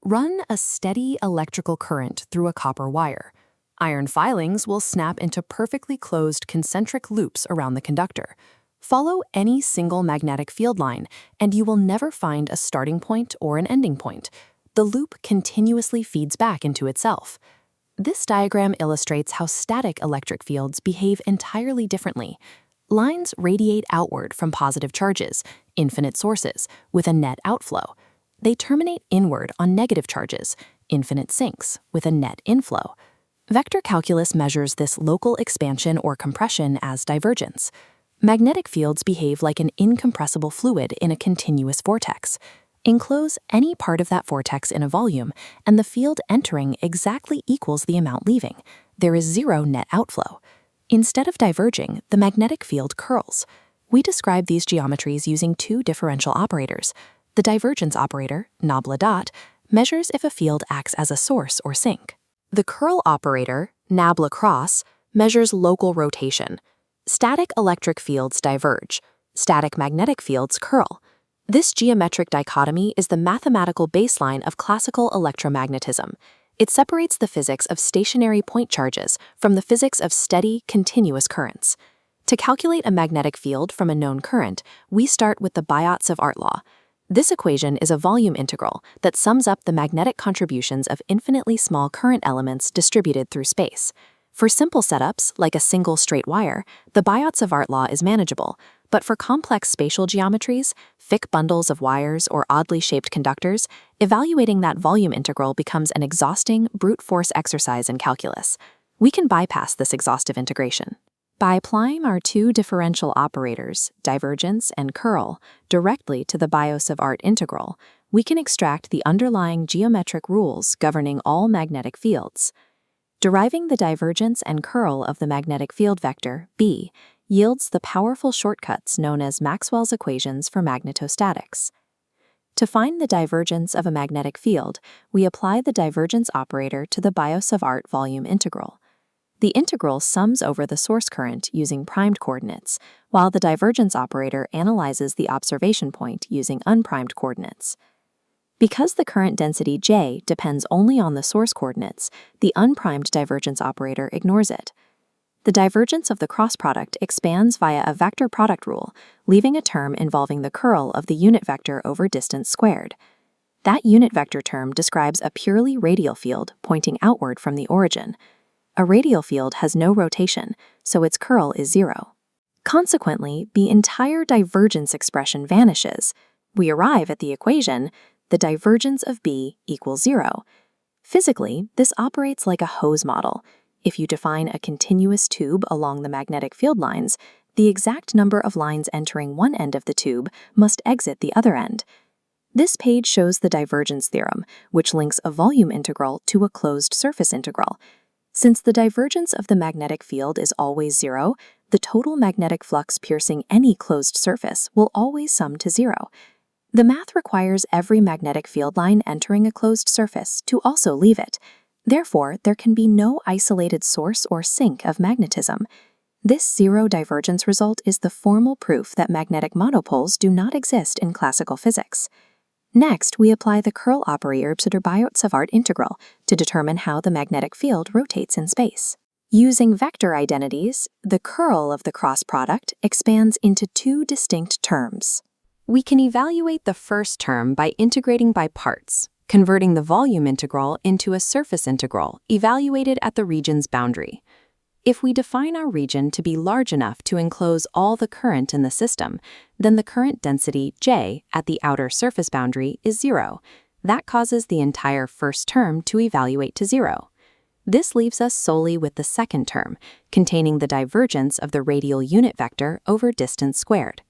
Run a steady electrical current through a copper wire. Iron filings will snap into perfectly closed concentric loops around the conductor. Follow any single magnetic field line, and you will never find a starting point or an ending point. The loop continuously feeds back into itself. This diagram illustrates how static electric fields behave entirely differently. Lines radiate outward from positive charges, infinite sources, with a net outflow. They terminate inward on negative charges, infinite sinks, with a net inflow. Vector calculus measures this local expansion or compression as divergence. Magnetic fields behave like an incompressible fluid in a continuous vortex. Enclose any part of that vortex in a volume, and the field entering exactly equals the amount leaving. There is zero net outflow. Instead of diverging, the magnetic field curls. We describe these geometries using two differential operators. The divergence operator, nabla dot, measures if a field acts as a source or sink. The curl operator, nabla cross, measures local rotation. Static electric fields diverge. Static magnetic fields curl. This geometric dichotomy is the mathematical baseline of classical electromagnetism. It separates the physics of stationary point charges from the physics of steady, continuous currents. To calculate a magnetic field from a known current, we start with the Biot-Savart law. This equation is a volume integral that sums up the magnetic contributions of infinitely small current elements distributed through space. For simple setups, like a single straight wire, the Biot-Savart law is manageable, but for complex spatial geometries, thick bundles of wires, or oddly shaped conductors, evaluating that volume integral becomes an exhausting, brute force exercise in calculus. We can bypass this exhaustive integration. By applying our two differential operators, divergence and curl, directly to the Biot-Savart integral, we can extract the underlying geometric rules governing all magnetic fields. Deriving the divergence and curl of the magnetic field vector, B, yields the powerful shortcuts known as Maxwell's equations for magnetostatics. To find the divergence of a magnetic field, we apply the divergence operator to the Biot-Savart volume integral. The integral sums over the source current using primed coordinates, while the divergence operator analyzes the observation point using unprimed coordinates. Because the current density J depends only on the source coordinates, the unprimed divergence operator ignores it. The divergence of the cross product expands via a vector product rule, leaving a term involving the curl of the unit vector over distance squared. That unit vector term describes a purely radial field pointing outward from the origin. A radial field has no rotation, so its curl is zero. Consequently, the entire divergence expression vanishes. We arrive at the equation, the divergence of B equals zero. Physically, this operates like a hose model. If you define a continuous tube along the magnetic field lines, the exact number of lines entering one end of the tube must exit the other end. This page shows the divergence theorem, which links a volume integral to a closed surface integral. Since the divergence of the magnetic field is always zero, the total magnetic flux piercing any closed surface will always sum to zero. The math requires every magnetic field line entering a closed surface to also leave it. Therefore, there can be no isolated source or sink of magnetism. This zero divergence result is the formal proof that magnetic monopoles do not exist in classical physics. Next, we apply the curl operator to the Biot-Savart integral to determine how the magnetic field rotates in space. Using vector identities, the curl of the cross product expands into two distinct terms. We can evaluate the first term by integrating by parts, converting the volume integral into a surface integral evaluated at the region's boundary. If we define our region to be large enough to enclose all the current in the system, then the current density J at the outer surface boundary is zero. That causes the entire first term to evaluate to zero. This leaves us solely with the second term, containing the divergence of the radial unit vector over distance squared.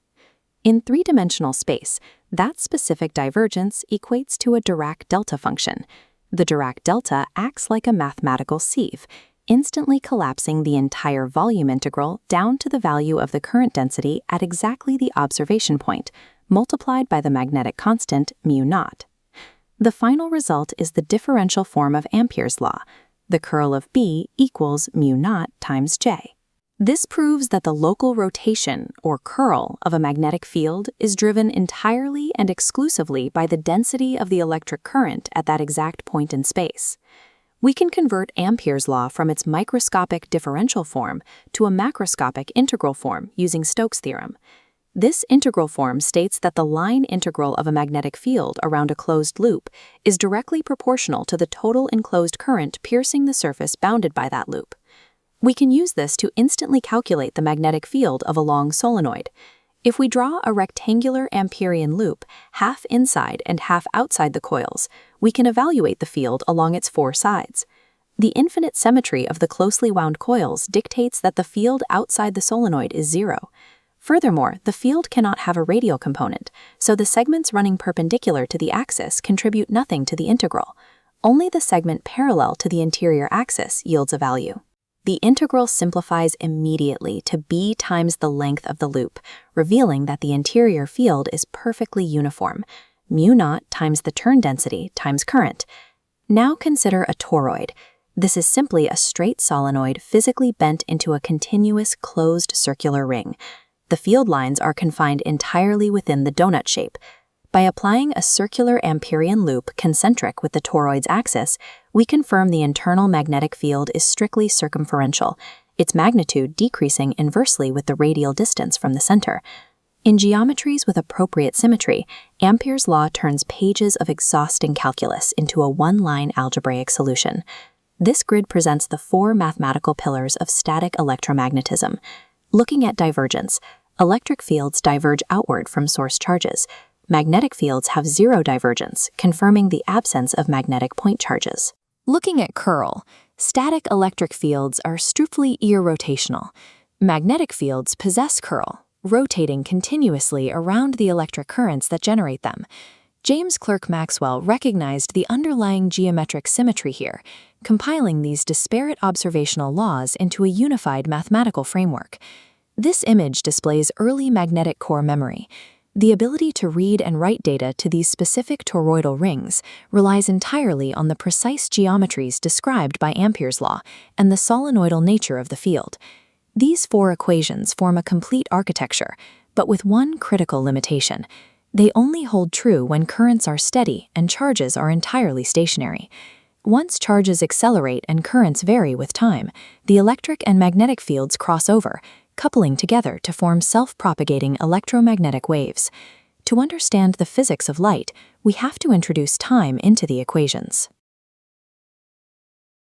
In three-dimensional space, that specific divergence equates to a Dirac delta function. The Dirac delta acts like a mathematical sieve, instantly collapsing the entire volume integral down to the value of the current density at exactly the observation point, multiplied by the magnetic constant μ0. The final result is the differential form of Ampere's law. The curl of B equals μ0 times J. This proves that the local rotation, or curl, of a magnetic field is driven entirely and exclusively by the density of the electric current at that exact point in space. We can convert Ampere's law from its microscopic differential form to a macroscopic integral form using Stokes' theorem. This integral form states that the line integral of a magnetic field around a closed loop is directly proportional to the total enclosed current piercing the surface bounded by that loop. We can use this to instantly calculate the magnetic field of a long solenoid. If we draw a rectangular Amperian loop, half inside and half outside the coils, we can evaluate the field along its four sides. The infinite symmetry of the closely wound coils dictates that the field outside the solenoid is zero. Furthermore, the field cannot have a radial component, so the segments running perpendicular to the axis contribute nothing to the integral. Only the segment parallel to the interior axis yields a value. The integral simplifies immediately to b times the length of the loop, revealing that the interior field is perfectly uniform, mu naught times the turn density times current. Now consider a toroid. This is simply a straight solenoid physically bent into a continuous closed circular ring. The field lines are confined entirely within the donut shape. By applying a circular Amperian loop concentric with the toroid's axis, we confirm the internal magnetic field is strictly circumferential, its magnitude decreasing inversely with the radial distance from the center. In geometries with appropriate symmetry, Ampere's law turns pages of exhausting calculus into a one-line algebraic solution. This grid presents the four mathematical pillars of static electromagnetism. Looking at divergence, electric fields diverge outward from source charges. Magnetic fields have zero divergence, confirming the absence of magnetic point charges. Looking at curl, static electric fields are strictly irrotational. Magnetic fields possess curl, rotating continuously around the electric currents that generate them. James Clerk Maxwell recognized the underlying geometric symmetry here, compiling these disparate observational laws into a unified mathematical framework. This image displays early magnetic core memory. The ability to read and write data to these specific toroidal rings relies entirely on the precise geometries described by Ampere's law and the solenoidal nature of the field. These four equations form a complete architecture, but with one critical limitation. They only hold true when currents are steady and charges are entirely stationary. Once charges accelerate and currents vary with time, the electric and magnetic fields cross over, coupling together to form self-propagating electromagnetic waves. To understand the physics of light, we have to introduce time into the equations.